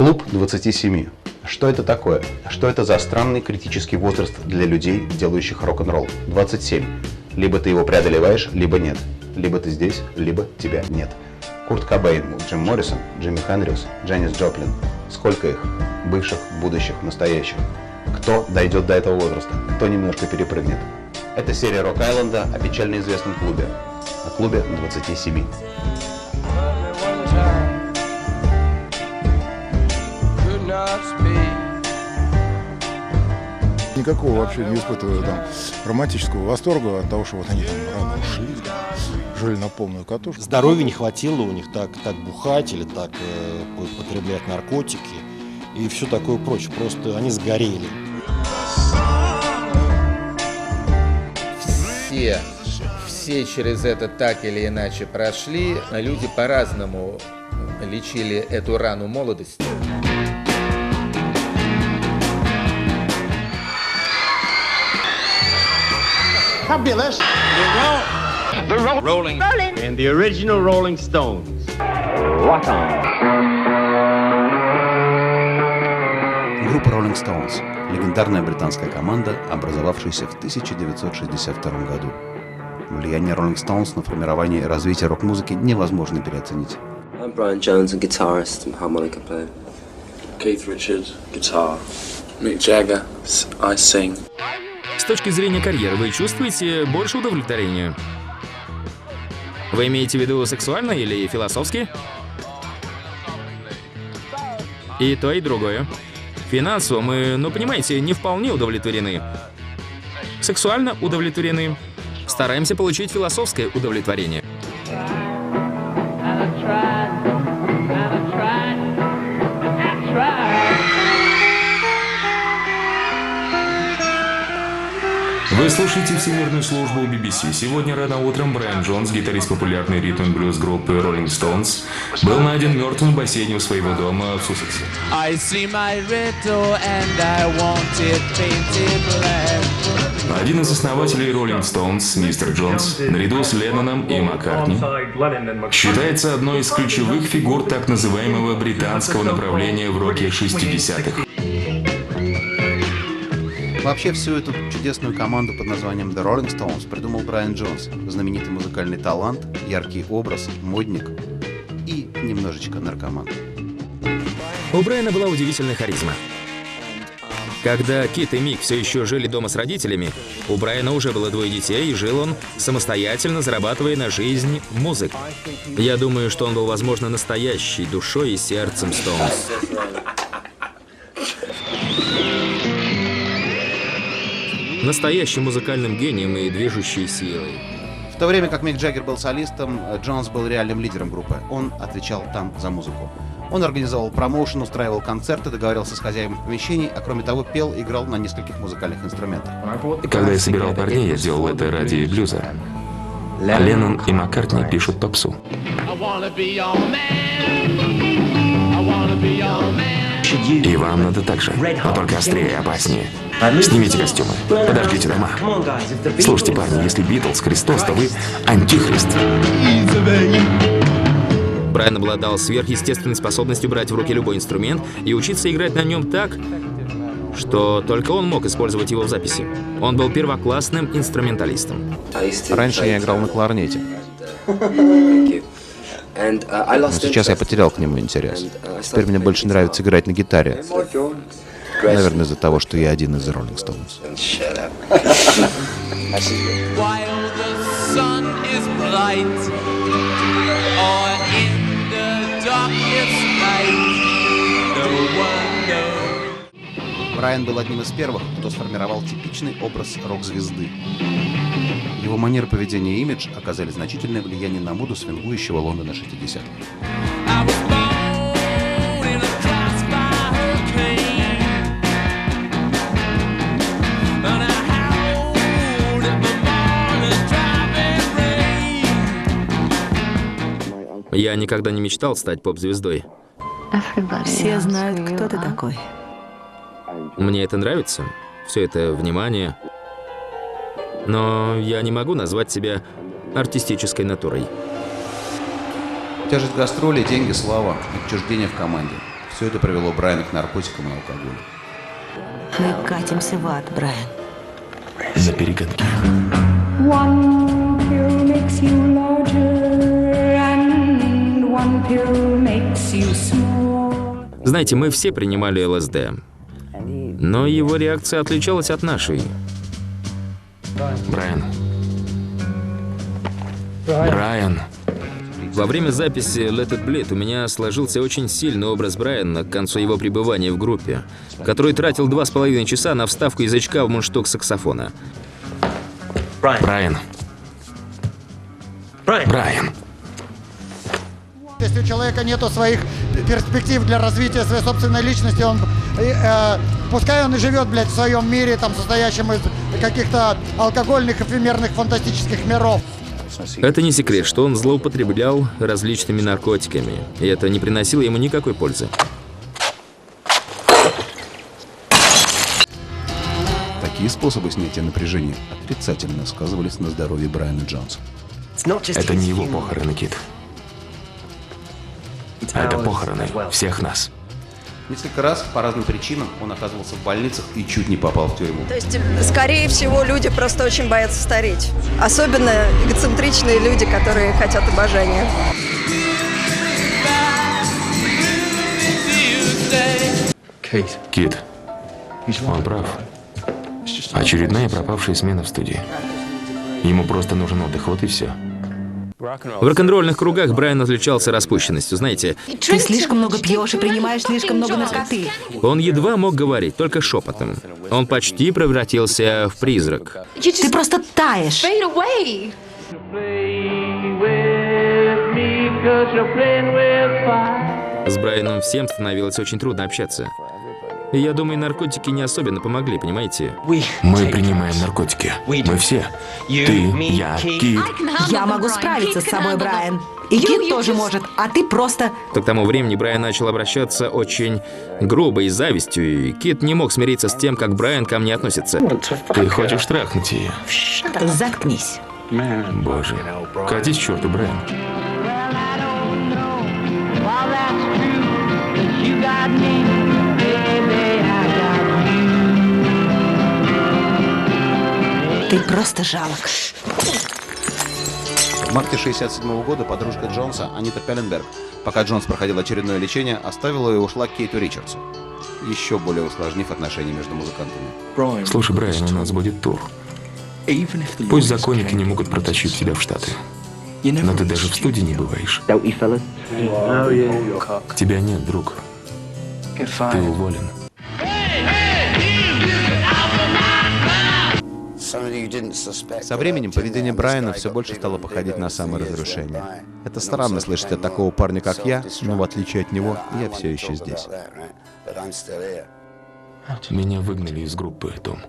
Клуб 27. Что это такое? Что это за странный критический возраст для людей, делающих рок-н-ролл? 27. Либо ты его преодолеваешь, либо нет. Либо ты здесь, либо тебя нет. Курт Кобейн, Джим Моррисон, Джимми Хендрикс, Дженнис Джоплин. Сколько их? Бывших, будущих, настоящих. Кто дойдет до этого возраста? Кто немножко перепрыгнет? Это серия Рок-Айленда о печально известном клубе. О клубе 27. Никакого вообще не испытываю там романтического восторга от того, что вот они там рано ушли, жили на полную катушку. Здоровья не хватило у них так бухать или так потреблять наркотики и все такое прочее. Просто они сгорели. Все через это так или иначе прошли. Люди по-разному лечили эту рану молодости. Fabulous. The Rolling. And the original Rolling Stones. Rock on. Группа Rolling Stones – легендарная британская команда, образовавшаяся в 1962 году. Влияние Rolling Stones на формирование и развитие рок-музыки невозможно переоценить. I'm Brian Jones, a guitarist and harmonica player. Keith Richards, guitar. Mick Jagger, I sing. С точки зрения карьеры вы чувствуете больше удовлетворения? Вы имеете в виду сексуально или философски? И то, и другое. Финансово мы, понимаете, не вполне удовлетворены. Сексуально удовлетворены. Стараемся получить философское удовлетворение. Вы слушаете Всемирную службу BBC. Сегодня рано утром Брайан Джонс, гитарист популярной ритм-блюз группы Rolling Stones, был найден мертвым в бассейне у своего дома в Суссексе. Один из основателей Rolling Stones, мистер Джонс, наряду с Ленноном и Маккартни, считается одной из ключевых фигур так называемого британского направления в роке 60-х. Вообще всю эту чудесную команду под названием The Rolling Stones придумал Брайан Джонс. Знаменитый музыкальный талант, яркий образ, модник и немножечко наркоман. У Брайана была удивительная харизма. Когда Кит и Мик все еще жили дома с родителями, у Брайана уже было 2 детей, и жил он самостоятельно, зарабатывая на жизнь музыкой. Я думаю, что он был, возможно, настоящей душой и сердцем Stones. Настоящим музыкальным гением и движущей силой. В то время как Мик Джаггер был солистом, Джонс был реальным лидером группы. Он отвечал там за музыку. Он организовал промоушен, устраивал концерты, договаривался с хозяевами помещений, а кроме того пел и играл на нескольких музыкальных инструментах. Когда я собирал парней, я делал это ради блюза. Леннон и Маккартни пишут попсу. И вам надо так же, но только острее и опаснее. Снимите костюмы, подождите дома. Слушайте, парни, если Битлз Христос, то вы антихрист. Брайан обладал сверхъестественной способностью брать в руки любой инструмент и учиться играть на нем так, что только он мог использовать его в записи. Он был первоклассным инструменталистом. Раньше я играл на кларнете. Но сейчас я потерял к нему интерес. Теперь мне больше нравится играть на гитаре. Наверное, из-за того, что я один из Rolling Stones. Брайан был одним из первых, кто сформировал типичный образ рок-звезды. Его манера поведения и имидж оказали значительное влияние на моду свингующего Лондона 60-х. Я никогда не мечтал стать поп-звездой. Все знают, кто ты такой. Мне это нравится, все это внимание. Но я не могу назвать себя артистической натурой. Тяжесть гастролей, деньги, слава, отчуждение в команде. Все это привело Брайана к наркотикам и алкоголю. Мы катимся в ад, Брайан. На перегонки. One pill makes you larger, and one pill makes you small. Знаете, мы все принимали ЛСД, но его реакция отличалась от нашей. Брайан. Брайан. Во время записи Let It Bleed у меня сложился очень сильный образ Брайана к концу его пребывания в группе, который тратил 2,5 часа на вставку язычка в мундштук саксофона. Брайан. Брайан. Если у человека нету своих перспектив для развития своей собственной личности, он, пускай он и живет, блядь, в своем мире, там, состоящем из каких-то алкогольных, эфемерных, фантастических миров. Это не секрет, что он злоупотреблял различными наркотиками, и это не приносило ему никакой пользы. Такие способы снятия напряжения отрицательно сказывались на здоровье Брайана Джонса. Это не его похороны, Кит. Это похороны всех нас. Несколько раз по разным причинам он оказывался в больницах и чуть не попал в тюрьму. То есть, скорее всего, люди просто очень боятся стареть. Особенно эгоцентричные люди, которые хотят обожания. Кит, он прав. Очередная пропавшая смена в студии. Ему просто нужен отдых, вот и все. В рок-н-ролльных кругах Брайан отличался распущенностью, знаете. Ты слишком много пьешь и принимаешь слишком много наркоты. Он едва мог говорить, только шепотом. Он почти превратился в призрак. Ты просто таешь. С Брайаном всем становилось очень трудно общаться. И я думаю, наркотики не особенно помогли, понимаете? Мы принимаем наркотики. Мы все. Ты, я, Кит. Я могу справиться с собой, Брайан. И Кит тоже может, а ты просто... К тому времени Брайан начал обращаться очень грубо и с завистью, и Кит не мог смириться с тем, как Брайан ко мне относится. Ты хочешь трахнуть ее? Заткнись. Боже. Катись к черту, Брайан. Ты просто жалок. В марте 1967 года подружка Джонса, Анита Пелленберг, пока Джонс проходил очередное лечение, оставила и ушла к Кейту Ричардсу, еще более усложнив отношения между музыкантами. Слушай, Брайан, у нас будет тур. Пусть законники не могут протащить тебя в Штаты. Но ты даже в студии не бываешь. Тебя нет, друг. Ты уволен. Со временем поведение Брайана все больше стало походить на саморазрушение. Это странно слышать от такого парня, как я, но в отличие от него, я все еще здесь. Меня выгнали из группы, Том.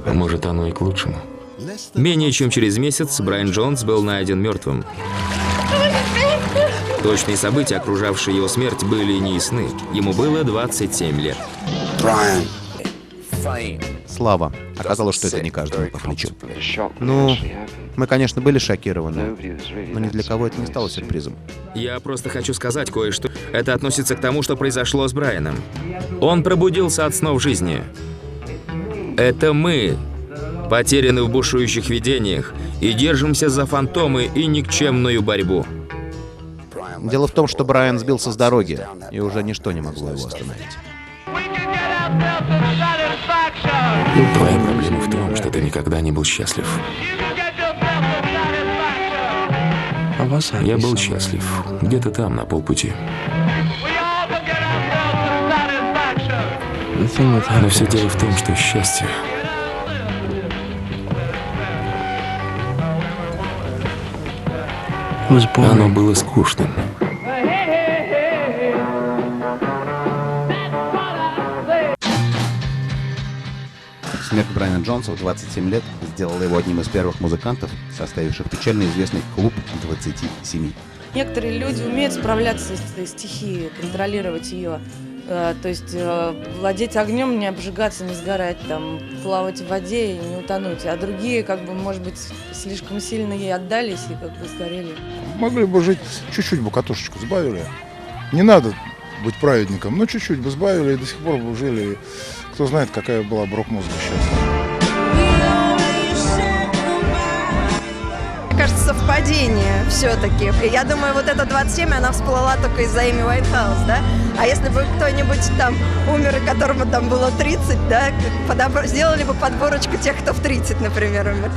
Может, оно и к лучшему. Менее чем через месяц Брайан Джонс был найден мертвым. Точные события, окружавшие его смерть, были неясны. Ему было 27 лет. Слава. Оказалось, что это не каждому по плечу. Ну, мы, конечно, были шокированы, но ни для кого это не стало сюрпризом. Я просто хочу сказать кое-что. Это относится к тому, что произошло с Брайаном. Он пробудился от снов жизни. Это мы потеряны в бушующих видениях и держимся за фантомы и никчемную борьбу. Дело в том, что Брайан сбился с дороги, и уже ничто не могло его остановить. Твоя проблема в том, что ты никогда не был счастлив. Я был счастлив. Где-то там, на полпути. Но все дело в том, что счастье... Оно было скучным. Смерть Брайана Джонса в 27 лет сделала его одним из первых музыкантов, составивших печально известный клуб 27. Некоторые люди умеют справляться с этой стихией, контролировать ее. То есть владеть огнем, не обжигаться, не сгорать, там, плавать в воде и не утонуть. А другие, как бы, может быть, слишком сильно ей отдались и как бы сгорели. Могли бы жить, чуть-чуть бы катушечку сбавили. Не надо быть праведником. Но чуть-чуть бы сбавили, и до сих пор бы жили. И кто знает, какая была бы рок-музыка сейчас. Мне кажется, совпадение все-таки. Я думаю, вот эта 27, она всплыла только из-за Эми Уайнхаус, да? А если бы кто-нибудь там умер, и которому там было 30, да, сделали бы подборочку тех, кто в 30, например, умер.